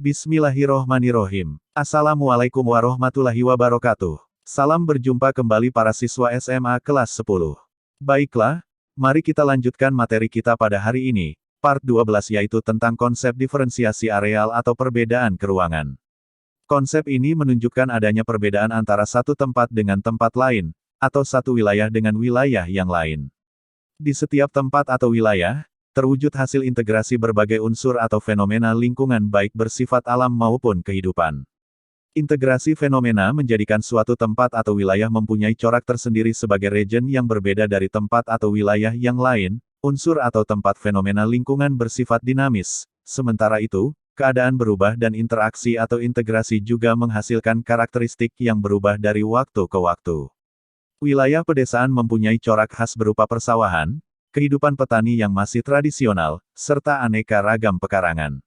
Bismillahirrohmanirrohim. Assalamualaikum warahmatullahi wabarakatuh. Salam berjumpa kembali para siswa SMA kelas 10. Baiklah, mari kita lanjutkan materi kita pada hari ini, part 12 yaitu tentang konsep diferensiasi areal atau perbedaan keruangan. Konsep ini menunjukkan adanya perbedaan antara satu tempat dengan tempat lain, atau satu wilayah dengan wilayah yang lain. Di setiap tempat atau wilayah, terwujud hasil integrasi berbagai unsur atau fenomena lingkungan baik bersifat alam maupun kehidupan. Integrasi fenomena menjadikan suatu tempat atau wilayah mempunyai corak tersendiri sebagai region yang berbeda dari tempat atau wilayah yang lain, unsur atau tempat fenomena lingkungan bersifat dinamis. Sementara itu, keadaan berubah dan interaksi atau integrasi juga menghasilkan karakteristik yang berubah dari waktu ke waktu. Wilayah pedesaan mempunyai corak khas berupa persawahan, kehidupan petani yang masih tradisional, serta aneka ragam pekarangan.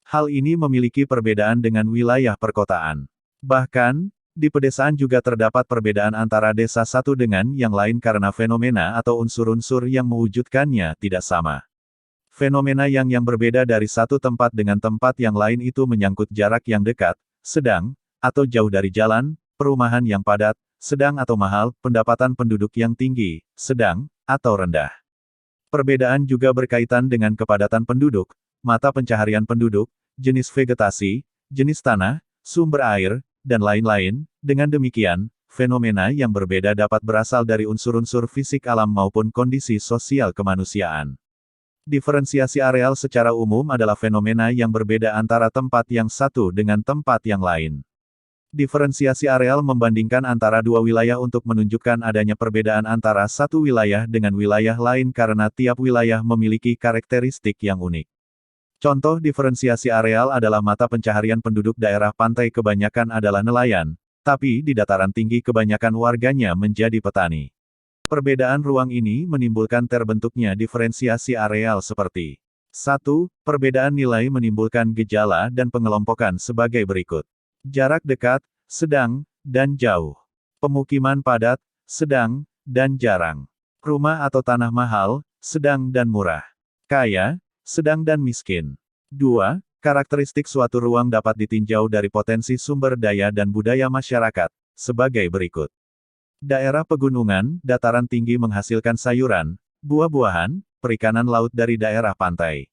Hal ini memiliki perbedaan dengan wilayah perkotaan. Bahkan, di pedesaan juga terdapat perbedaan antara desa satu dengan yang lain karena fenomena atau unsur-unsur yang mewujudkannya tidak sama. Fenomena yang berbeda dari satu tempat dengan tempat yang lain itu menyangkut jarak yang dekat, sedang, atau jauh dari jalan, perumahan yang padat, sedang atau mahal, pendapatan penduduk yang tinggi, sedang, atau rendah. Perbedaan juga berkaitan dengan kepadatan penduduk, mata pencaharian penduduk, jenis vegetasi, jenis tanah, sumber air, dan lain-lain. Dengan demikian, fenomena yang berbeda dapat berasal dari unsur-unsur fisik alam maupun kondisi sosial kemanusiaan. Diferensiasi areal secara umum adalah fenomena yang berbeda antara tempat yang satu dengan tempat yang lain. Diferensiasi areal membandingkan antara dua wilayah untuk menunjukkan adanya perbedaan antara satu wilayah dengan wilayah lain karena tiap wilayah memiliki karakteristik yang unik. Contoh diferensiasi areal adalah mata pencaharian penduduk daerah pantai kebanyakan adalah nelayan, tapi di dataran tinggi kebanyakan warganya menjadi petani. Perbedaan ruang ini menimbulkan terbentuknya diferensiasi areal seperti 1. Perbedaan nilai menimbulkan gejala dan pengelompokan sebagai berikut. Jarak dekat, sedang, dan jauh. Pemukiman padat, sedang, dan jarang. Rumah atau tanah mahal, sedang dan murah. Kaya, sedang dan miskin. 2. Karakteristik suatu ruang dapat ditinjau dari potensi sumber daya dan budaya masyarakat, sebagai berikut. Daerah pegunungan, dataran tinggi menghasilkan sayuran, buah-buahan, perikanan laut dari daerah pantai.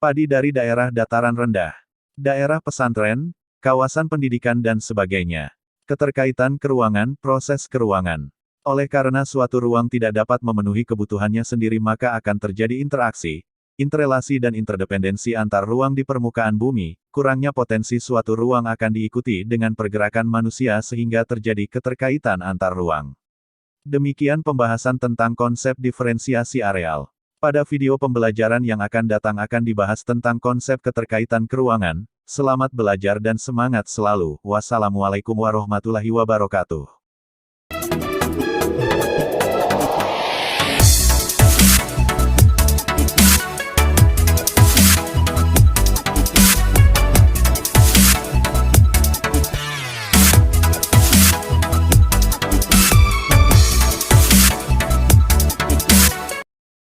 Padi dari daerah dataran rendah. Daerah pesantren, kawasan pendidikan dan sebagainya. Keterkaitan keruangan, proses keruangan. Oleh karena suatu ruang tidak dapat memenuhi kebutuhannya sendiri maka akan terjadi interaksi, interrelasi dan interdependensi antar ruang di permukaan bumi, kurangnya potensi suatu ruang akan diikuti dengan pergerakan manusia sehingga terjadi keterkaitan antar ruang. Demikian pembahasan tentang konsep diferensiasi areal. Pada video pembelajaran yang akan datang akan dibahas tentang konsep keterkaitan keruangan. Selamat belajar dan semangat selalu. Wassalamualaikum warahmatullahi wabarakatuh.